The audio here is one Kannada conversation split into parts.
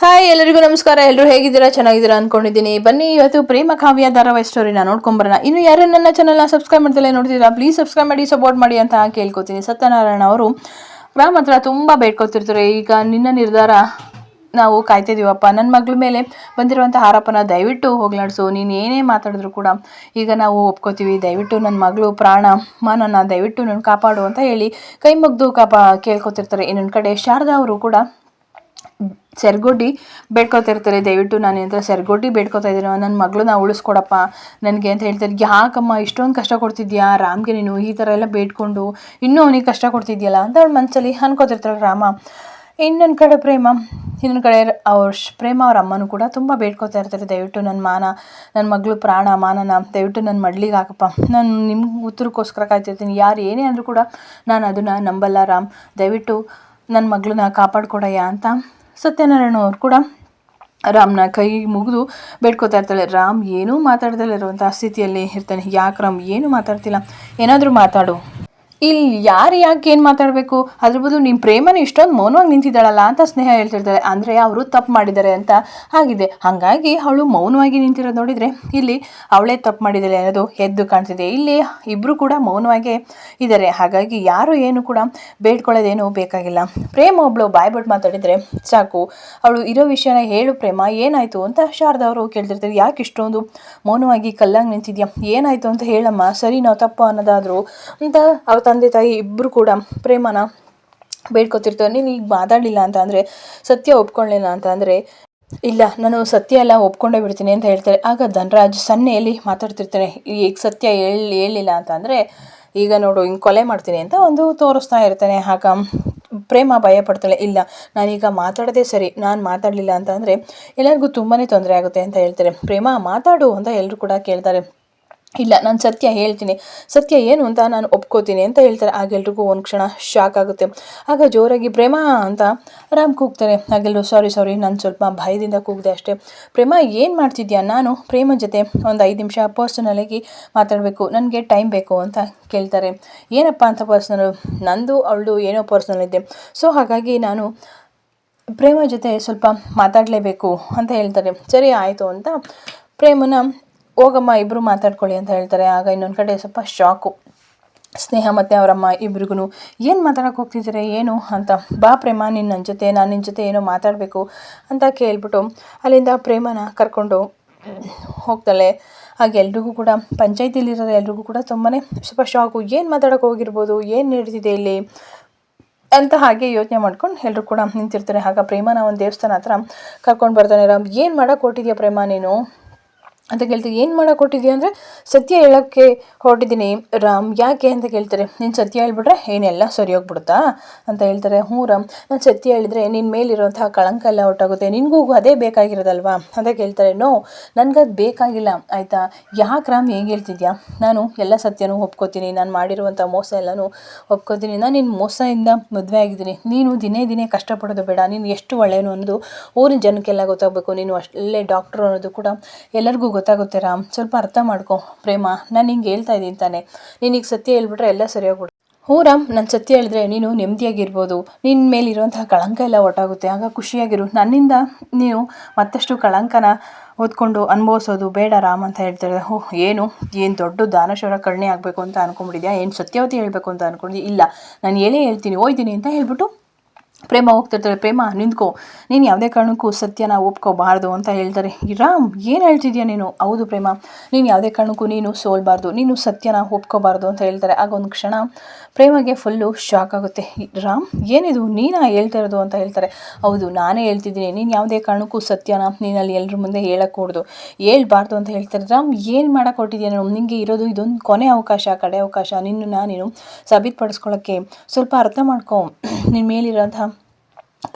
ಹಾಯ್ ಎಲ್ಲರಿಗೂ ನಮಸ್ಕಾರ. ಎಲ್ಲರೂ ಹೇಗಿದ್ದೀರಾ? ಚೆನ್ನಾಗಿದ್ದೀರಾ ಅನ್ಕೊಂಡಿದ್ದೀನಿ. ಬನ್ನಿ ಇವತ್ತು ಪ್ರೇಮ ಕಾವ್ಯ ಧಾರಾವಾಹಿ ಸ್ಟೋರಿನ ನೋಡ್ಕೊಂಬರೋಣ. ಇನ್ನು ಯಾರು ನನ್ನ ಚಾನಲ್ನ ಸಬ್ಸ್ಕ್ರೈಬ್ ಮಾಡ್ತಿಲ್ಲ ನೋಡ್ತಿದ್ದೀರಾ, ಪ್ಲೀಸ್ ಸಬ್ಸ್ಕ್ರೈಬ್ ಮಾಡಿ, ಸಪೋರ್ಟ್ ಮಾಡಿ ಅಂತ ಕೇಳ್ಕೊತೀನಿ. ಸತ್ಯನಾರಾಯಣ ಅವರು ರಾಮ್ ಹತ್ರ ತುಂಬ ಬೇಡ್ಕೊತಿರ್ತಾರೆ. ಈಗ ನಿನ್ನ ನಿರ್ಧಾರ ನಾವು ಕಾಯ್ತಿದ್ದೀವಪ್ಪ, ನನ್ನ ಮಗಳ ಮೇಲೆ ಬಂದಿರುವಂಥ ಆರೋಪನ ದಯವಿಟ್ಟು ಹೋಗ್ಲಾಡಿಸು. ನೀನು ಏನೇ ಮಾತಾಡಿದ್ರು ಕೂಡ ಈಗ ನಾವು ಒಪ್ಕೋತೀವಿ. ದಯವಿಟ್ಟು ನನ್ನ ಮಗಳು ಪ್ರಾಣ ಮಾನನ ದಯವಿಟ್ಟು ನಾನು ಕಾಪಾಡು ಅಂತ ಹೇಳಿ ಕೈ ಮುಗ್ದು ಕೇಳ್ಕೊತಿರ್ತಾರೆ. ಇನ್ನೊಂದು ಕಡೆ ಶಾರದಾ ಅವರು ಕೂಡ ಸೆರ್ಗೊಡ್ಡಿ ಬೇಡ್ಕೊತಿರ್ತಾರೆ. ದಯವಿಟ್ಟು ನಾನು ಹತ್ರ ಸೆರ್ಗೊಡ್ಡಿ ಬೇಡ್ಕೊತಾ ಇದ್ದೀನಿ, ನನ್ನ ಮಗಳನ್ನ ಉಳಿಸ್ಕೊಡಪ್ಪ ನನಗೆ ಅಂತ ಹೇಳ್ತಾರೆ. ಯಾಕಮ್ಮ ಇಷ್ಟೊಂದು ಕಷ್ಟ ಕೊಡ್ತಿದ್ಯಾ ರಾಮ್ಗೆ, ನೀನು ಈ ಥರ ಎಲ್ಲ ಬೇಡ್ಕೊಂಡು ಇನ್ನೂ ಅವನಿಗೆ ಕಷ್ಟ ಕೊಡ್ತಿದ್ಯಲ್ಲ ಅಂತ ಅವ್ಳ ಮನಸ್ಸಲ್ಲಿ ಅನ್ಕೋತಿರ್ತಾಳೆ ರಾಮ. ಇನ್ನೊಂದು ಕಡೆ ಇನ್ನೊಂದು ಕಡೆ ಪ್ರೇಮ ಅವ್ರ ಅಮ್ಮನೂ ಕೂಡ ತುಂಬ ಬೇಡ್ಕೊತಾ ಇರ್ತಾರೆ. ದಯವಿಟ್ಟು ನನ್ನ ಮಗಳು ಪ್ರಾಣ ಮಾನನ ದಯವಿಟ್ಟು ನನ್ನ ಮಡ್ಲಿಗೆ ಹಾಕಪ್ಪ, ನಾನು ನಿಮ್ಗೆ ಉತ್ತರಕ್ಕೋಸ್ಕರ ಕಾಯ್ತಿರ್ತೀನಿ. ಯಾರು ಏನೇ ಅಂದರೂ ಕೂಡ ನಾನು ಅದನ್ನು ನಂಬಲ್ಲ ರಾಮ್, ದಯವಿಟ್ಟು ನನ್ನ ಮಗಳನ್ನ ಕಾಪಾಡ್ಕೊಡಯ್ಯ ಅಂತ ಸತ್ಯನಾರಾಯಣ ಅವ್ರು ಕೂಡ ರಾಮ್ನ ಕೈ ಮುಗಿದು ಬೇಡ್ಕೊತಾ ಇರ್ತಾಳೆ. ರಾಮ್ ಏನೂ ಮಾತಾಡ್ದಲ್ಲೇ ಇರುವಂಥ ಸ್ಥಿತಿಯಲ್ಲಿ ಇರ್ತಾನೆ. ಯಾಕೆ ರಾಮ್ ಏನೂ ಮಾತಾಡ್ತಿಲ್ಲ, ಏನಾದರೂ ಮಾತಾಡು, ಇಲ್ಲಿ ಯಾಕೆ ಏನು ಮಾತಾಡಬೇಕು, ಅದ್ರ ಬದಲು ನಿಮ್ಮ ಪ್ರೇಮನ ಇಷ್ಟೊಂದು ಮೌನವಾಗಿ ನಿಂತಿದ್ದಾಳಲ್ಲ ಅಂತ ಸ್ನೇಹ ಹೇಳ್ತಿರ್ತಾಳೆ. ಅಂದರೆ ಅವರು ತಪ್ಪು ಮಾಡಿದ್ದಾರೆ ಅಂತ ಆಗಿದೆ, ಹಾಗಾಗಿ ಅವಳು ಮೌನವಾಗಿ ನಿಂತಿರೋದು ನೋಡಿದರೆ ಇಲ್ಲಿ ಅವಳೇ ತಪ್ಪು ಮಾಡಿದ್ದಾಳೆ ಅನ್ನೋದು ಎದ್ದು ಕಾಣ್ತಿದೆ. ಇಲ್ಲಿ ಇಬ್ಬರು ಕೂಡ ಮೌನವಾಗೇ ಇದ್ದಾರೆ, ಹಾಗಾಗಿ ಯಾರು ಏನು ಕೂಡ ಬೇಡ್ಕೊಳ್ಳೋದೇನು ಬೇಕಾಗಿಲ್ಲ. ಪ್ರೇಮ ಒಬ್ಬಳು ಬಾಯ್ಬಿಟ್ಟು ಮಾತಾಡಿದರೆ ಸಾಕು, ಅವಳು ಇರೋ ವಿಷಯನ ಹೇಳು ಪ್ರೇಮ, ಏನಾಯಿತು ಅಂತ ಶಾರದಾ ಅವರು ಕೇಳ್ತಿರ್ತಾರೆ. ಯಾಕೆ ಇಷ್ಟೊಂದು ಮೌನವಾಗಿ ಕಲ್ಲಂಗೆ ನಿಂತಿದ್ಯಾ, ಏನಾಯಿತು ಅಂತ ಹೇಳಮ್ಮ, ಸರಿ ನಾವು ತಪ್ಪು ಅನ್ನೋದಾದರೂ ಅಂತ ಅವ್ರ ತಂದೆ ತಾಯಿ ಇಬ್ಬರು ಕೂಡ ಪ್ರೇಮನ ಬೇಡ್ಕೊತಿರ್ತಾರೆ. ನೀನು ಈಗ ಮಾತಾಡಲಿಲ್ಲ ಅಂತ ಅಂದರೆ, ಸತ್ಯ ಒಪ್ಕೊಳ್ಳಿಲ್ಲ ಅಂತ ಅಂದರೆ, ಇಲ್ಲ ನಾನು ಸತ್ಯ ಎಲ್ಲ ಒಪ್ಕೊಂಡೇ ಬಿಡ್ತೀನಿ ಅಂತ ಹೇಳ್ತಾರೆ. ಆಗ ಧನರಾಜ್ ಸನ್ನೆಯಲ್ಲಿ ಮಾತಾಡ್ತಿರ್ತಾನೆ. ಈಗ ಸತ್ಯ ಹೇಳಿಲ್ಲ ಅಂತ ಅಂದರೆ ಈಗ ನೋಡು ಹಿಂಗೆ ಕೊಲೆ ಮಾಡ್ತೀನಿ ಅಂತ ಒಂದು ತೋರಿಸ್ತಾ ಇರ್ತಾನೆ. ಆಗ ಪ್ರೇಮ ಭಯ ಪಡ್ತಾಳೆ. ಇಲ್ಲ ನಾನೀಗ ಮಾತಾಡೋದೇ ಸರಿ, ನಾನು ಮಾತಾಡಲಿಲ್ಲ ಅಂತ ಅಂದರೆ ಎಲ್ಲರಿಗೂ ತುಂಬಾ ತೊಂದರೆ ಆಗುತ್ತೆ ಅಂತ ಹೇಳ್ತಾರೆ. ಪ್ರೇಮ ಮಾತಾಡು ಅಂತ ಎಲ್ಲರೂ ಕೂಡ ಕೇಳ್ತಾರೆ. ಇಲ್ಲ ನಾನು ಸತ್ಯ ಹೇಳ್ತೀನಿ, ಸತ್ಯ ಏನು ಅಂತ ನಾನು ಒಪ್ಕೋತೀನಿ ಅಂತ ಹೇಳ್ತಾರೆ. ಆಗೆಲ್ರಿಗೂ ಒಂದು ಕ್ಷಣ ಶಾಕ್ ಆಗುತ್ತೆ. ಆಗ ಜೋರಾಗಿ ಪ್ರೇಮ ಅಂತ ರಾಮ್ ಕೂಗ್ತಾರೆ. ಆಗೆಲ್ಲರೂ ಸಾರಿ ನಾನು ಸ್ವಲ್ಪ ಭಯದಿಂದ ಕೂಗಿದೆ ಅಷ್ಟೇ. ಪ್ರೇಮ ಏನು ಮಾಡ್ತಿದ್ಯಾ, ನಾನು ಪ್ರೇಮ ಜೊತೆ ಒಂದು 5 ನಿಮಿಷ ಪರ್ಸನಲಾಗಿ ಮಾತಾಡಬೇಕು, ನನಗೆ ಟೈಮ್ ಬೇಕು ಅಂತ ಕೇಳ್ತಾರೆ. ಏನಪ್ಪ ಅಂತ ಪರ್ಸನಲ್, ನಂದು ಅವಳದು ಏನೋ ಪರ್ಸನಲ್ ಇದೆ, ಸೊ ಹಾಗಾಗಿ ನಾನು ಪ್ರೇಮ ಜೊತೆ ಸ್ವಲ್ಪ ಮಾತಾಡಲೇಬೇಕು ಅಂತ ಹೇಳ್ತಾರೆ. ಸರಿ ಆಯಿತು ಅಂತ ಪ್ರೇಮನ ಹೋಗಮ್ಮ ಇಬ್ಬರು ಮಾತಾಡ್ಕೊಳ್ಳಿ ಅಂತ ಹೇಳ್ತಾರೆ. ಆಗ ಇನ್ನೊಂದು ಕಡೆ ಸ್ವಲ್ಪ ಶಾಕು. ಸ್ನೇಹ ಮತ್ತು ಅವರಮ್ಮ ಇಬ್ರಿಗೂ ಏನು ಮಾತಾಡೋಕೆ ಹೋಗ್ತಿದ್ದಾರೆ ಏನು ಅಂತ, ಬಾ ಪ್ರೇಮ ನೀನು ನನ್ನ ಜೊತೆ, ನಾನು ನಿನ್ನ ಜೊತೆ ಏನೋ ಮಾತಾಡಬೇಕು ಅಂತ ಕೇಳ್ಬಿಟ್ಟು ಅಲ್ಲಿಂದ ಪ್ರೇಮನ ಕರ್ಕೊಂಡು ಹೋಗ್ತಾಳೆ. ಹಾಗೆ ಎಲ್ರಿಗೂ ಕೂಡ ಪಂಚಾಯತಿಲಿರೋರು ಎಲ್ರಿಗೂ ಕೂಡ ತುಂಬಾ ಸ್ವಲ್ಪ ಶಾಕು. ಏನು ಮಾತಾಡೋಕೆ ಹೋಗಿರ್ಬೋದು, ಏನು ನಡೀತಿದೆ ಇಲ್ಲಿ ಅಂತ ಹಾಗೆ ಯೋಚನೆ ಮಾಡ್ಕೊಂಡು ಎಲ್ಲರೂ ಕೂಡ ನಿಂತಿರ್ತಾರೆ. ಆಗ ಪ್ರೇಮನ ಒಂದು ದೇವಸ್ಥಾನ ಹತ್ರ ಕರ್ಕೊಂಡು ಬರ್ತಾನೆ ರಾಮ್. ಏನು ಮಾಡೋಕೆ ಹೊಟ್ಟಿದ್ಯಾ ಪ್ರೇಮ ನೀನು ಅಂತ ಕೇಳ್ತೀವಿ. ಏನು ಮಾಡೋಕೆ ಕೊಟ್ಟಿದ್ದೀಯ ಅಂದರೆ ಸತ್ಯ ಹೇಳೋಕ್ಕೆ ಹೊರಟಿದ್ದೀನಿ ರಾಮ್. ಯಾಕೆ ಅಂತ ಕೇಳ್ತಾರೆ. ನೀನು ಸತ್ಯ ಹೇಳ್ಬಿಟ್ರೆ ಏನೆಲ್ಲ ಸರಿ ಹೋಗ್ಬಿಡುತ್ತಾ ಅಂತ ಹೇಳ್ತಾರೆ. ಹ್ಞೂ ರಾಮ್, ನಾನು ಸತ್ಯ ಹೇಳಿದ್ರೆ ನಿನ್ನ ಮೇಲಿರುವಂತಹ ಕಳಂಕ ಎಲ್ಲ ಹೊರಟಾಗುತ್ತೆ, ನಿನಗೂ ಅದೇ ಬೇಕಾಗಿರೋದಲ್ವಾ ಅಂತ ಕೇಳ್ತಾರೆ. ನೋ, ನನಗದು ಬೇಕಾಗಿಲ್ಲ ಆಯಿತಾ. ಯಾಕೆ ರಾಮ್ ಹೇಗೆ ಹೇಳ್ತಿದ್ಯಾ, ನಾನು ಎಲ್ಲ ಸತ್ಯನೂ ಒಪ್ಕೋತೀನಿ, ನಾನು ಮಾಡಿರುವಂಥ ಮೋಸ ಎಲ್ಲನೂ ಒಪ್ಕೋತೀನಿ. ನಾನು ನಿನ್ನ ಮೋಸದಿಂದ ಮದುವೆ ಆಗಿದ್ದೀನಿ, ನೀನು ದಿನೇ ಕಷ್ಟಪಡೋದು ಬೇಡ, ನೀನು ಎಷ್ಟು ಒಳ್ಳೆಯನು ಅನ್ನೋದು ಊರಿನ ಜನಕ್ಕೆಲ್ಲ ಗೊತ್ತಾಗಬೇಕು, ನೀನು ಒಳ್ಳೆ ಡಾಕ್ಟ್ರು ಅನ್ನೋದು ಕೂಡ ಎಲ್ಲರಿಗೂ ಗೊತ್ತಾಗುತ್ತೆ ರಾಮ್, ಸ್ವಲ್ಪ ಅರ್ಥ ಮಾಡ್ಕೊ ಪ್ರೇಮ, ನಾನು ಹಿಂಗೆ ಹೇಳ್ತಾ ಇದ್ದೀನಿ ತಾನೆ, ನೀನೀಗ ಸತ್ಯ ಹೇಳ್ಬಿಟ್ರೆ ಎಲ್ಲ ಸರಿ ಹೋಗ್ಬಿಡು. ಹ್ಞೂ ರಾಮ್, ನಾನು ಸತ್ಯ ಹೇಳಿದ್ರೆ ನೀನು ನೆಮ್ಮದಿಯಾಗಿರ್ಬೋದು, ನಿನ್ನ ಮೇಲಿರುವಂತಹ ಕಳಂಕ ಎಲ್ಲ ಒಟ್ಟಾಗುತ್ತೆ, ಆಗ ಖುಷಿಯಾಗಿರು. ನನ್ನಿಂದ ನೀನು ಮತ್ತಷ್ಟು ಕಳಂಕನ ಓದ್ಕೊಂಡು ಅನುಭವಿಸೋದು ಬೇಡ ರಾಮ್ ಅಂತ ಹೇಳ್ತಾರೆ. ಏನು ದೊಡ್ಡ ದಾನಶೂರ ಕರ್ಣಿ ಆಗಬೇಕು ಅಂತ ಅಂದ್ಕೊಂಡ್ಬಿಟ್ಟಿದ್ಯಾ, ಏನು ಸತ್ಯವತಿ ಹೇಳಬೇಕು ಅಂತ ಅಂದ್ಕೊಂಡಿದ್ಯಾ, ಇಲ್ಲ ನಾನು ಹೇಳ್ತೀನಿ ಹೋಯ್ತೀನಿ ಅಂತ ಹೇಳ್ಬಿಟ್ಟು ಪ್ರೇಮ ಹೋಗ್ತಿರ್ತಾರೆ. ಪ್ರೇಮ ನಿಂತ್ಕೋ, ನೀನು ಯಾವುದೇ ಕಾರಣಕ್ಕೂ ಸತ್ಯನ ಒಪ್ಕೋಬಾರ್ದು ಅಂತ ಹೇಳ್ತಾರೆ. ರಾಮ್ ಏನು ಹೇಳ್ತಿದ್ಯಾ ನೀನು, ಹೌದು ಪ್ರೇಮ, ನೀನು ಯಾವುದೇ ಕಾರಣಕ್ಕೂ ನೀನು ಸೋಲ್ಬಾರ್ದು, ನೀನು ಸತ್ಯನ ಒಪ್ಕೋಬಾರ್ದು ಅಂತ ಹೇಳ್ತಾರೆ. ಆಗ ಒಂದು ಕ್ಷಣ ಪ್ರೇಮಗೆ ಫುಲ್ಲು ಶಾಕ್ ಆಗುತ್ತೆ. ರಾಮ್ ಏನಿದು ನೀನಾ ಹೇಳ್ತಾ ಇರೋದು ಅಂತ ಹೇಳ್ತಾರೆ. ಹೌದು ನಾನೇ ಹೇಳ್ತಿದ್ದೀನಿ, ನೀನು ಯಾವುದೇ ಕಾರಣಕ್ಕೂ ಸತ್ಯನ ನೀನಲ್ಲಿ ಎಲ್ಲರ ಮುಂದೆ ಹೇಳக்கூಡ್ದು, ಹೇಳ್ಬಾರ್ದು ಅಂತ ಹೇಳ್ತಾರೆ. ರಾಮ್ ಏನು ಮಾಡೋಕೆ ಹೊಟ್ಟಿದ್ಯಾ ನೀನು, ನಿನಗೆ ಇರೋದು ಇದೊಂದು ಕಡೆ ಅವಕಾಶ, ನಿನ್ನನ್ನು ನೀನು ಸಾಬೀತುಪಡಿಸ್ಕೊಳ್ಳೋಕ್ಕೆ ಸ್ವಲ್ಪ ಅರ್ಥ ಮಾಡ್ಕೊ, ನಿನ್ನ ಮೇಲಿರೋಂಥ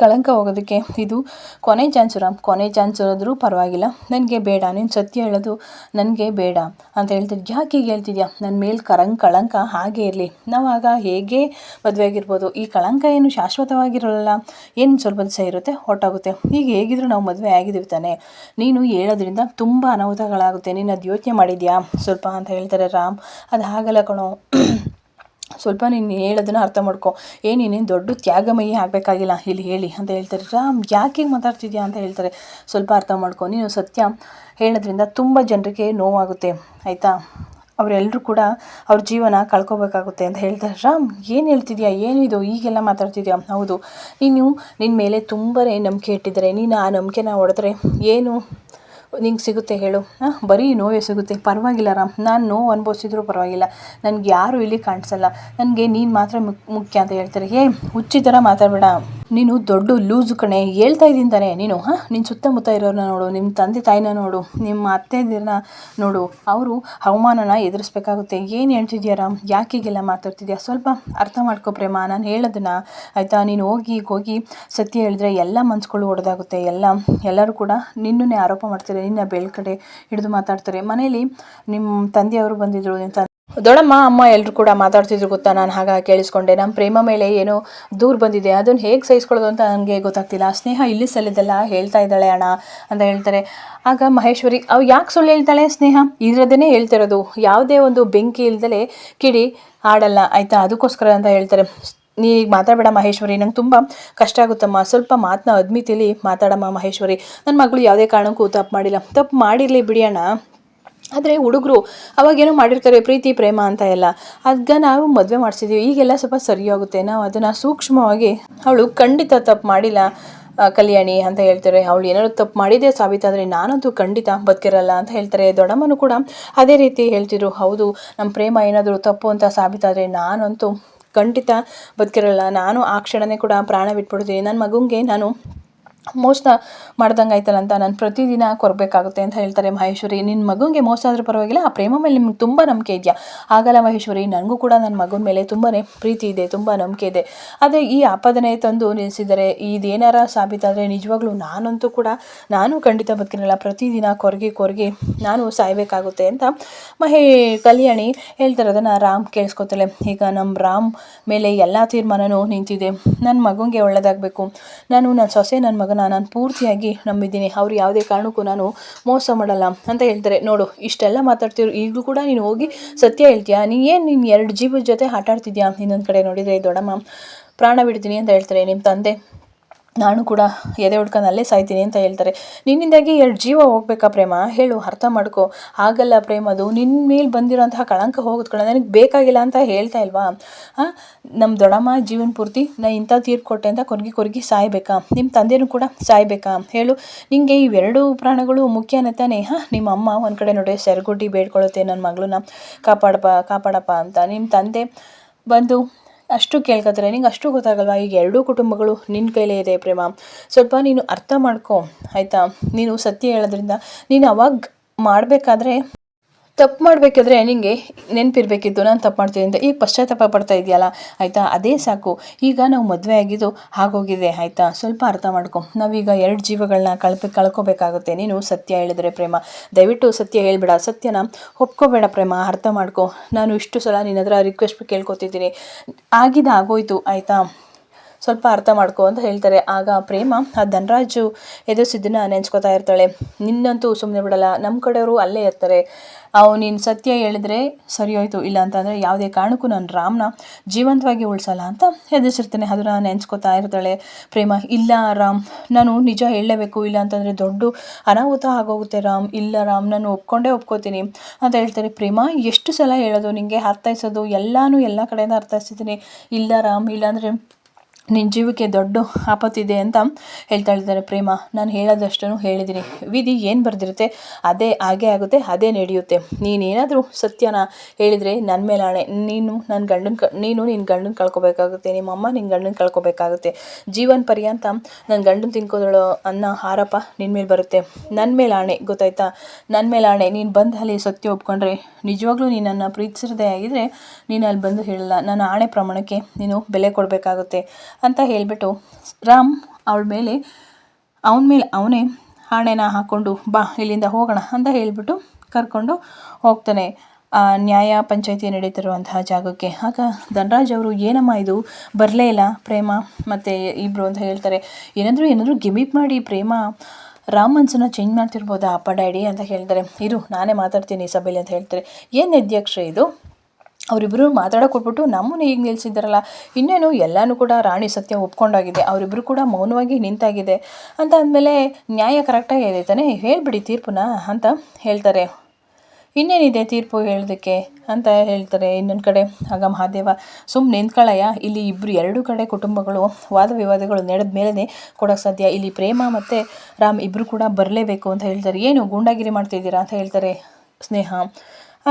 ಕಳಂಕ ಹೋಗೋದಕ್ಕೆ ಇದು ಕೊನೆ ಚಾನ್ಸು ರಾಮ್, ಕೊನೆ ಚಾನ್ಸ್ ಇರೋದ್ರೂ ಪರವಾಗಿಲ್ಲ, ನನಗೆ ಬೇಡ, ನೀನು ಸತ್ಯ ಹೇಳೋದು ನನಗೆ ಬೇಡ ಅಂತ ಹೇಳ್ತೀನಿ. ಯಾಕೆ ಹೀಗೆ ಹೇಳ್ತಿದ್ಯಾ, ನನ್ನ ಮೇಲೆ ಕಳಂಕ ಹಾಗೆ ಇರಲಿ, ನಾವು ಆಗ ಹೇಗೆ ಮದುವೆ ಆಗಿರ್ಬೋದು, ಈ ಕಳಂಕ ಏನು ಶಾಶ್ವತವಾಗಿರೋಲ್ಲ, ಏನು ಸ್ವಲ್ಪ ದಿವಸ ಇರುತ್ತೆ ಹೊರಟಾಗುತ್ತೆ, ಈಗ ಹೇಗಿದ್ರು ನಾವು ಮದುವೆ ಆಗಿದ್ದೀವಿ ತಾನೆ, ನೀನು ಹೇಳೋದ್ರಿಂದ ತುಂಬ ಅನಾಹುತಗಳಾಗುತ್ತೆ, ನೀನು ಅದು ಯೋಚನೆ ಮಾಡಿದ್ಯಾ ಸ್ವಲ್ಪ ಅಂತ ಹೇಳ್ತಾರೆ. ರಾಮ್ ಅದು ಹಾಗಲ್ಲ ಕಣೋ, ಸ್ವಲ್ಪ ನೀನು ಹೇಳೋದನ್ನ ಅರ್ಥ ಮಾಡ್ಕೊ. ನೀನೇನು ದೊಡ್ಡ ತ್ಯಾಗಮಯಿ ಆಗಬೇಕಾಗಿಲ್ಲ ಇಲ್ಲಿ ಹೇಳಿ ಅಂತ ಹೇಳ್ತಾರೆ. ರಾಮ್ ಯಾಕೆ ಮಾತಾಡ್ತಿದ್ಯಾ ಅಂತ ಹೇಳ್ತಾರೆ. ಸ್ವಲ್ಪ ಅರ್ಥ ಮಾಡ್ಕೊ, ನೀನು ಸತ್ಯ ಹೇಳೋದ್ರಿಂದ ತುಂಬ ಜನರಿಗೆ ನೋವಾಗುತ್ತೆ ಆಯಿತಾ, ಅವರೆಲ್ಲರೂ ಕೂಡ ಅವ್ರ ಜೀವನ ಕಳ್ಕೊಬೇಕಾಗುತ್ತೆ ಅಂತ ಹೇಳ್ತಾರೆ. ರಾಮ್ ಏನು ಹೇಳ್ತಿದ್ಯಾ, ಏನಿದು ಈಗೆಲ್ಲ ಮಾತಾಡ್ತಿದ್ಯಾ? ಹೌದು, ನಿನ್ನ ಮೇಲೆ ತುಂಬಾ ನಂಬಿಕೆ ಇಟ್ಟಿದ್ದಾರೆ. ನೀನು ಆ ನಂಬಿಕೆನ ಹೊಡೆದ್ರೆ ಏನು ನಿಂಗೆ ಸಿಗುತ್ತೆ ಹೇಳು? ಬರೀ ನೋವೇ ಸಿಗುತ್ತೆ. ಪರವಾಗಿಲ್ಲ ರಾಮ್, ನಾನು ನೋವು ಅನುಭವಿಸಿದ್ರು ಪರವಾಗಿಲ್ಲ, ನನಗೆ ಯಾರು ಇಲ್ಲಿ ಕಾಣಿಸಲ್ಲ, ನನಗೆ ನೀನು ಮಾತ್ರ ಮುಖ್ಯ ಅಂತ ಹೇಳ್ತಾರೆ. ಹುಚ್ಚಿ ಥರ ಮಾತಾಡಬೇಡ, ನೀನು ದೊಡ್ಡ ಲೂಸು ಕಣೆ, ಹೇಳ್ತಾ ಇದ್ದೀನಿ ತಾನೆ ನೀನು. ನಿನ್ನ ಸುತ್ತಮುತ್ತ ಇರೋರನ್ನ ನೋಡು, ನಿಮ್ಮ ತಂದೆ ತಾಯಿನ ನೋಡು, ನಿಮ್ಮ ಅತ್ತೆದಿರನ್ನ ನೋಡು, ಅವರು ಅವಮಾನನ ಎದುರಿಸ್ಬೇಕಾಗುತ್ತೆ. ಏನು ಹೇಳ್ತಿದ್ಯಾ ರಾಮ್, ಯಾಕೆ ಹೀಗೆಲ್ಲ ಮಾತಾಡ್ತಿದ್ಯಾ? ಸ್ವಲ್ಪ ಅರ್ಥ ಮಾಡ್ಕೊ ಪ್ರೇಮ, ನಾನು ಹೇಳೋದನ್ನ ಆಯಿತಾ. ನೀನು ಹೋಗಿ ಸತ್ಯ ಹೇಳಿದ್ರೆ ಎಲ್ಲ ಮನ್ಸುಗಳು ಒಡೆದಾಗುತ್ತೆ. ಎಲ್ಲರೂ ಕೂಡ ನಿನ್ನನ್ನೇ ಆರೋಪ ಮಾಡ್ತಾರೆ, ನಿನ್ನ ಬೆಳ್ಕಡೆ ಹಿಡಿದು ಮಾತಾಡ್ತಾರೆ. ಮನೇಲಿ ನಿಮ್ಮ ತಂದೆಯವರು ಬಂದಿದ್ದರು, ನಿಮ್ಮ ದೊಡ್ಡಮ್ಮ ಅಮ್ಮ ಎಲ್ಲರೂ ಕೂಡ ಮಾತಾಡ್ತಿದ್ರು ಗೊತ್ತಾ. ನಾನು ಕೇಳಿಸ್ಕೊಂಡೆ. ನಮ್ಮ ಪ್ರೇಮ ಮೇಲೆ ಏನೋ ದೂರ ಬಂದಿದೆ, ಅದನ್ನು ಹೇಗೆ ಸಹಿಸ್ಕೊಳ್ಳೋದು ಅಂತ ನನಗೆ ಗೊತ್ತಾಗ್ತಿಲ್ಲ. ಸ್ನೇಹ ಇಲ್ಲಿ ಸಲ್ಲಿದ್ದೆಲ್ಲ ಹೇಳ್ತಾ ಇದ್ದಾಳೆ ಅಣ್ಣ ಅಂತ ಹೇಳ್ತಾರೆ. ಆಗ ಮಹೇಶ್ವರಿ, ಅವು ಯಾಕೆ ಸುಳ್ಳು ಹೇಳ್ತಾಳೆ ಸ್ನೇಹ, ಇರೋದನ್ನೇ ಹೇಳ್ತಿರೋದು, ಯಾವುದೇ ಒಂದು ಬೆಂಕಿ ಇಲ್ದಲೇ ಕಿಡಿ ಆಡಲ್ಲ ಆಯಿತಾ, ಅದಕ್ಕೋಸ್ಕರ ಅಂತ ಹೇಳ್ತಾರೆ. ನೀಈಗ ಮಾತಾಡಬೇಡ ಮಹೇಶ್ವರಿ, ನಂಗೆ ತುಂಬ ಕಷ್ಟ ಆಗುತ್ತಮ್ಮ, ಸ್ವಲ್ಪ ಮಾತನ್ನ ಅದ್ಮಿತಿಲಿ ಮಾತಾಡಮ್ಮ ಮಹೇಶ್ವರಿ. ನನ್ನ ಮಗಳು ಯಾವುದೇ ಕಾರಣಕ್ಕೂ ತಪ್ಪು ಮಾಡಿರಲಿ ಬಿಡಿ ಅಣ್ಣ, ಆದರೆ ಹುಡುಗರು ಅವಾಗೇನೋ ಮಾಡಿರ್ತಾರೆ, ಪ್ರೀತಿ ಪ್ರೇಮ ಅಂತ ಎಲ್ಲ, ಆಗ ನಾವು ಮದುವೆ ಮಾಡಿಸಿದ್ದೀವಿ, ಈಗೆಲ್ಲ ಸ್ವಲ್ಪ ಸರಿಯಾಗುತ್ತೆ, ನಾವು ಅದನ್ನು ಸೂಕ್ಷ್ಮವಾಗಿ, ಅವಳು ಖಂಡಿತ ತಪ್ಪು ಮಾಡಿಲ್ಲ ಕಲ್ಯಾಣಿ ಅಂತ ಹೇಳ್ತಾರೆ. ಅವಳು ಏನಾದ್ರು ತಪ್ಪು ಮಾಡಿದೆ ಸಾಬೀತಾದರೆ ನಾನಂತೂ ಖಂಡಿತ ಬದುಕಿರಲ್ಲ ಅಂತ ಹೇಳ್ತಾರೆ. ದೊಡ್ಡಮ್ಮನೂ ಕೂಡ ಅದೇ ರೀತಿ ಹೇಳ್ತಿದ್ರು. ಹೌದು, ನಮ್ಮ ಪ್ರೇಮ ಏನಾದರೂ ತಪ್ಪು ಅಂತ ಸಾಬೀತಾದರೆ ನಾನಂತೂ ಖಂಡಿತ ಬದುಕಿರಲ್ಲ, ನಾನು ಆ ಕ್ಷಣನೇ ಕೂಡ ಪ್ರಾಣ ಬಿಟ್ಬಿಡ್ತೀನಿ, ನನ್ನ ಮಗುಂಗೆ ನಾನು ಮೋಸ ಮಾಡ್ದಂಗೆ ಆಯ್ತಲ್ಲ ಅಂತ ನಾನು ಪ್ರತಿದಿನ ಕೊರಬೇಕಾಗುತ್ತೆ ಅಂತ ಹೇಳ್ತಾರೆ ಮಹೇಶ್ವರಿ. ನಿನ್ನ ಮಗುಗೆ ಮೋಸ ಆದರೂ ಪರವಾಗಿಲ್ಲ, ಆ ಪ್ರೇಮ ಮೇಲೆ ನಿಮ್ಗೆ ತುಂಬ ನಂಬಿಕೆ ಇದೆಯಾ? ಆಗಲ್ಲ ಮಹೇಶ್ವರಿ, ನನಗೂ ಕೂಡ ನನ್ನ ಮಗನ ಮೇಲೆ ತುಂಬಾ ಪ್ರೀತಿ ಇದೆ, ತುಂಬ ನಂಬಿಕೆ ಇದೆ, ಆದರೆ ಈ ಆಪಾದನೆ ತಂದು ನಿಲ್ಲಿಸಿದರೆ ಇದೇನಾರ ಸಾಬೀತಾದರೆ ನಿಜವಾಗ್ಲೂ ನಾನು ಖಂಡಿತ ಬದುಕಿರಲ್ಲ, ಪ್ರತಿದಿನ ಕೊರಗಿ ನಾನು ಸಾಯಬೇಕಾಗುತ್ತೆ ಅಂತ ಕಲ್ಯಾಣಿ ಹೇಳ್ತಿರೋದನ್ನು ರಾಮ್ ಕೇಳಿಸ್ಕೊತಾಳೆ. ಈಗ ನಮ್ಮ ರಾಮ್ ಮೇಲೆ ಎಲ್ಲ ತೀರ್ಮಾನವೂ ನಿಂತಿದೆ, ನನ್ನ ಮಗುಗೆ ಒಳ್ಳೆಯದಾಗಬೇಕು, ನನ್ನ ಸೊಸೆ ನನ್ನ ಮಗನ ನಾನು ಪೂರ್ತಿಯಾಗಿ ನಂಬಿದ್ದೀನಿ, ಅವ್ರು ಯಾವುದೇ ಕಾರಣಕ್ಕೂ ನಾನು ಮೋಸ ಮಾಡಲ್ಲ ಅಂತ ಹೇಳ್ತಾರೆ. ನೋಡು, ಇಷ್ಟೆಲ್ಲ ಮಾತಾಡ್ತಿದ್ರು, ಈಗಲೂ ಕೂಡ ನೀನು ಹೋಗಿ ಸತ್ಯ ಹೇಳ್ತೀಯಾ? ನೀನು 2 ಜೀವದ ಜೊತೆ ಆಟ ಆಡ್ತಿದ್ಯಾ? ಇನ್ನೊಂದು ಕಡೆ ನೋಡಿದರೆ ದೊಡ್ಡಮ್ಮ ಪ್ರಾಣ ಬಿಡ್ತೀನಿ ಅಂತ ಹೇಳ್ತಾರೆ. ನಿಮ್ಮ ತಂದೆ ನಾನು ಕೂಡ ಎದೆ ಹೊಡ್ಕೊಂಡು ಅಲ್ಲೇ ಸಾಯ್ತೀನಿ ಅಂತ ಹೇಳ್ತಾರೆ. ನಿನ್ನಿಂದಾಗಿ 2 ಜೀವ ಹೋಗ್ಬೇಕಾ ಪ್ರೇಮ, ಹೇಳು, ಅರ್ಥ ಮಾಡ್ಕೊ. ಆಗಲ್ಲ ಪ್ರೇಮದು, ನಿನ್ನ ಮೇಲೆ ಬಂದಿರೋಂತಹ ಕಳಂಕ ಹೋಗೋದ್ಕೊಳ್ಳ, ನನಗೆ ಬೇಕಾಗಿಲ್ಲ ಅಂತ ಹೇಳ್ತಾ ಇಲ್ವಾ? ನಮ್ಮ ದೊಡ್ಡಮ್ಮ ಜೀವನ ಪೂರ್ತಿ ನಾನು ಇಂಥ ತೀರ್ಪು ಕೊಟ್ಟೆ ಅಂತ ಕೊರಗಿ ಸಾಯ್ಬೇಕಾ? ನಿಮ್ಮ ತಂದೆನೂ ಕೂಡ ಸಾಯ್ಬೇಕಾ? ಹೇಳು, ನಿಮಗೆ ಇವೆರಡು ಪ್ರಾಣಗಳು ಮುಖ್ಯನೇ ತಾನೇ? ನಿಮ್ಮ ಅಮ್ಮ ಒಂದು ಕಡೆ ನೋಡಿ ಸೆರಗುಡ್ಡಿ ಬೇಡ್ಕೊಳ್ಳುತ್ತೆ, ನನ್ನ ಮಗಳನ್ನ ಕಾಪಾಡಪ್ಪ ಅಂತ. ನಿಮ್ಮ ತಂದೆ ಬಂದು ಅಷ್ಟು ಕೇಳ್ಕೊತಾರೆ, ನಿಂಗೆ ಅಷ್ಟು ಗೊತ್ತಾಗಲ್ವಾ? ಈಗ 2 ಕುಟುಂಬಗಳು ನಿನ್ನ ಕೈಲೇ ಇದೆ ಪ್ರೇಮ, ಸ್ವಲ್ಪ ನೀನು ಅರ್ಥ ಮಾಡ್ಕೊ ಆಯಿತಾ. ನೀನು ಸತ್ಯ ಹೇಳೋದ್ರಿಂದ ನೀನು ಅವಾಗ ತಪ್ಪು ಮಾಡಬೇಕಾದ್ರೆ ನಿನಗೆ ನೆನಪಿರಬೇಕಿತ್ತು, ನಾನು ತಪ್ಪು ಮಾಡ್ತೀನಿ ಅಂತ. ಈಗ ಪಶ್ಚಾತ್ತಾಪ ಪಡ್ತಾ ಇದೆಯಲ್ಲ ಆಯಿತಾ, ಅದೇ ಸಾಕು. ಈಗ ನಾವು ಮದುವೆ ಆಗಿದ್ದು ಆಗೋಗಿದೆ ಆಯಿತಾ, ಸ್ವಲ್ಪ ಅರ್ಥ ಮಾಡ್ಕೊ. ನಾವೀಗ 2 ಜೀವಗಳನ್ನ ಕಳ್ಕೊಬೇಕಾಗುತ್ತೆ. ನೀನು ಸತ್ಯ ಹೇಳಿದ್ರೆ ಪ್ರೇಮ, ದಯವಿಟ್ಟು ಸತ್ಯ ಹೇಳ್ಬೇಡ, ಸತ್ಯನ ಒಪ್ಕೋಬೇಡ ಪ್ರೇಮ, ಅರ್ಥ ಮಾಡ್ಕೊ. ನಾನು ಇಷ್ಟು ಸಲ ನಿನ್ನ ಹತ್ರ ರಿಕ್ವೆಸ್ಟ್ ಕೇಳ್ಕೊತಿದ್ದೀನಿ, ಆಗೋಯ್ತು ಆಯಿತಾ, ಸ್ವಲ್ಪ ಅರ್ಥ ಮಾಡ್ಕೊ ಅಂತ ಹೇಳ್ತಾರೆ. ಆಗ ಪ್ರೇಮ ಆ ಧನರಾಜು ಎದುರಿಸಿದ್ದನ್ನ ನೆನೆಸ್ಕೊತಾ ಇರ್ತಾಳೆ. ನಿನ್ನಂತೂ ಸುಮ್ಮನೆ ಬಿಡಲ್ಲ, ನಮ್ಮ ಕಡೆಯವರು ಅಲ್ಲೇ ಇರ್ತಾರೆ, ನೀನು ಸತ್ಯ ಹೇಳಿದ್ರೆ ಸರಿ ಹೋಯ್ತು, ಇಲ್ಲ ಅಂತಂದರೆ ಯಾವುದೇ ಕಾರಣಕ್ಕೂ ನಾನು ರಾಮ್ನ ಜೀವಂತವಾಗಿ ಉಳಿಸಲ್ಲ ಅಂತ ಎದುರಿಸಿರ್ತಾನೆ. ಅದನ್ನು ನೆನೆಸ್ಕೊತಾ ಇರ್ತಾಳೆ ಪ್ರೇಮ. ಇಲ್ಲ ರಾಮ್, ನಾನು ನಿಜ ಹೇಳಲೇಬೇಕು, ಇಲ್ಲ ಅಂತಂದರೆ ದೊಡ್ಡ ಅನಾಹುತ ಆಗೋಗುತ್ತೆ ರಾಮ್, ಇಲ್ಲ ರಾಮ್, ನಾನು ಒಪ್ಕೋತೀನಿ ಅಂತ ಹೇಳ್ತಾರೆ. ಪ್ರೇಮ, ಎಷ್ಟು ಸಲ ಹೇಳೋದು ನಿನಗೆ, ಅರ್ಥೈಸೋದು ಎಲ್ಲ ಕಡೆಯಿಂದ ಅರ್ಥೈಸಿದ್ದೀನಿ, ಇಲ್ಲ ರಾಮ್, ಇಲ್ಲಾಂದರೆ ನಿನ್ನ ಜೀವಕ್ಕೆ ದೊಡ್ಡ ಆಪತ್ತಿದೆ ಅಂತ ಹೇಳ್ತಾ ಇದ್ದಾರೆ. ಪ್ರೇಮ, ನಾನು ಹೇಳೋದಷ್ಟು ಹೇಳಿದ್ದೀನಿ, ವಿಧಿ ಏನು ಬರೆದಿರುತ್ತೆ ಅದೇ ಹಾಗೇ ಆಗುತ್ತೆ, ಅದೇ ನಡೆಯುತ್ತೆ. ನೀನೇನಾದರೂ ಸತ್ಯನ ಹೇಳಿದರೆ ನನ್ನ ಮೇಲೆ ಆಣೆ, ನೀನು ನಿನ್ನ ಗಂಡನ ಕಳ್ಕೊಬೇಕಾಗುತ್ತೆ, ನಿಮ್ಮಮ್ಮ ನಿನ್ನ ಗಂಡನ ಕಳ್ಕೊಬೇಕಾಗುತ್ತೆ, ಜೀವನ ಪರ್ಯಂತ ನನ್ನ ಗಂಡನ ತಿನ್ಕೋದಳು ಅನ್ನೋ ಆರೋಪ ನಿನ್ನ ಮೇಲೆ ಬರುತ್ತೆ. ನನ್ನ ಮೇಲೆ ಆಣೆ, ಗೊತ್ತಾಯ್ತಾ, ನನ್ನ ಮೇಲೆ ಆಣೆ, ನೀನು ಬಂದು ಅಲ್ಲಿ ಸತ್ಯ ಒಪ್ಕೊಂಡ್ರೆ, ನಿಜವಾಗ್ಲೂ ನೀನು ನನ್ನ ಪ್ರೀತಿಸದೇ ಆಗಿದ್ರೆ ನೀನು ಅಲ್ಲಿ ಬಂದು ಹೇಳಲ್ಲ, ನನ್ನ ಆಣೆ ಪ್ರಮಾಣಕ್ಕೆ ನೀನು ಬೆಲೆ ಕೊಡಬೇಕಾಗುತ್ತೆ ಅಂತ ಹೇಳಿಬಿಟ್ಟು ರಾಮ್ ಅವನ ಮೇಲೆ ಅವನೇ ಆಣೆನ ಹಾಕ್ಕೊಂಡು ಬಾ ಇಲ್ಲಿಂದ ಹೋಗೋಣ ಅಂತ ಹೇಳಿಬಿಟ್ಟು ಕರ್ಕೊಂಡು ಹೋಗ್ತಾನೆ ನ್ಯಾಯ ಪಂಚಾಯಿತಿ ನಡೀತಿರುವಂತಹ ಜಾಗಕ್ಕೆ. ಆಗ ಧನರಾಜ್ ಅವರು, ಏನಮ್ಮ ಇದು ಬರಲೇ ಇಲ್ಲ ಪ್ರೇಮ ಮತ್ತು ಇಬ್ಬರು ಅಂತ ಹೇಳ್ತಾರೆ. ಏನಾದರೂ ಗಿಮಿಕ್ ಮಾಡಿ ಪ್ರೇಮ ರಾಮ್ ಮನ್ಸನ್ನ ಚೇಂಜ್ ಮಾಡ್ತಿರ್ಬೋದಾ ಅಪ್ಪ ಡ್ಯಾಡಿ ಅಂತ ಹೇಳ್ತಾರೆ. ಇರು ನಾನೇ ಮಾತಾಡ್ತೀನಿ ಸಭೆಯಲ್ಲಿ ಅಂತ ಹೇಳ್ತಾರೆ. ಏನು ಅಧ್ಯಕ್ಷರೇ ಇದು, ಅವರಿಬ್ಬರು ಮಾತಾಡೋಕೆ ಕೊಟ್ಬಿಟ್ಟು ನಮ್ಮನ್ನು ಈಗ ನಿಲ್ಲಿಸಿದ್ದಾರಲ್ಲ, ಇನ್ನೇನು ಎಲ್ಲನೂ ಕೂಡ ರಾಣಿ ಸತ್ಯ ಒಪ್ಕೊಂಡಾಗಿದೆ, ಅವರಿಬ್ಬರು ಕೂಡ ಮೌನವಾಗಿ ನಿಂತಾಗಿದೆ ಅಂತ ಅಂದಮೇಲೆ ನ್ಯಾಯ ಕರೆಕ್ಟಾಗಿ ಇದೆ ತಾನೇ, ಹೇಳಿಬಿಡಿ ತೀರ್ಪನ್ನ ಅಂತ ಹೇಳ್ತಾರೆ. ಇನ್ನೇನಿದೆ ತೀರ್ಪು ಹೇಳೋದಕ್ಕೆ ಅಂತ ಹೇಳ್ತಾರೆ. ಇನ್ನೊಂದು ಕಡೆ ಆಗ ಮಹಾದೇವ ಸುಮ್ಮನೆ ನಿಂತ್ಕೊಳ್ಳಯ್ಯ, ಇಲ್ಲಿ ಎರಡೂ ಕಡೆ ಕುಟುಂಬಗಳು ವಾದ ವಿವಾದಗಳು ನಡೆದ ಮೇಲೇ ಕೊಡೋಕ್ಕೆ ಸಾಧ್ಯ, ಇಲ್ಲಿ ಪ್ರೇಮ ಮತ್ತು ರಾಮ್ ಇಬ್ಬರು ಕೂಡ ಬರಲೇಬೇಕು ಅಂತ ಹೇಳ್ತಾರೆ. ಏನು ಗೂಂಡಾಗಿರಿ ಮಾಡ್ತಿದ್ದೀರಾ ಅಂತ ಹೇಳ್ತಾರೆ ಸ್ನೇಹ.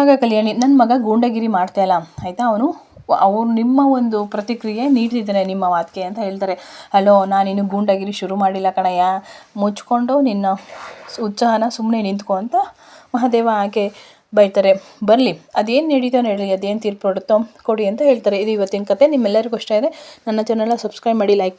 ಆಗ ಕಲ್ಯಾಣಿ, ನನ್ನ ಮಗ ಗೂಂಡಾಗಿರಿ ಮಾಡ್ತಾಯಿಲ್ಲ ಆಯಿತಾ, ಅವನು ನಿಮ್ಮ ಒಂದು ಪ್ರತಿಕ್ರಿಯೆ ನೀಡ್ತಿದ್ದಾನೆ ನಿಮ್ಮ ಮಾತಿಗೆ ಅಂತ ಹೇಳ್ತಾರೆ. ಹಲೋ, ನಾನಿನ್ನು ಗೂಂಡಾಗಿರಿ ಶುರು ಮಾಡಿಲ್ಲ ಕಣಯ್ಯ, ಮುಚ್ಕೊಂಡು ನಿನ್ನ ಉತ್ಸಾಹನ ಸುಮ್ಮನೆ ನಿಂತ್ಕೊ ಅಂತ ಮಹಾದೇವ ಆಕೆ ಬೈತಾರೆ. ಬರಲಿ, ಅದೇನು ನಡೀತೋ ನಡೀಲಿ, ಅದೇನು ತೀರ್ಪು ಕೊಡುತ್ತೋ ಕೊಡಿ ಅಂತ ಹೇಳ್ತಾರೆ. ಇದು ಇವತ್ತಿನ ಕತೆ. ನಿಮ್ಮೆಲ್ಲರಿಗೂ ಇಷ್ಟ ಇದೆ ನನ್ನ ಚಾನಲ್ನ ಸಬ್ಸ್ಕ್ರೈಬ್ ಮಾಡಿ, ಲೈಕ್ ಮಾಡಿ.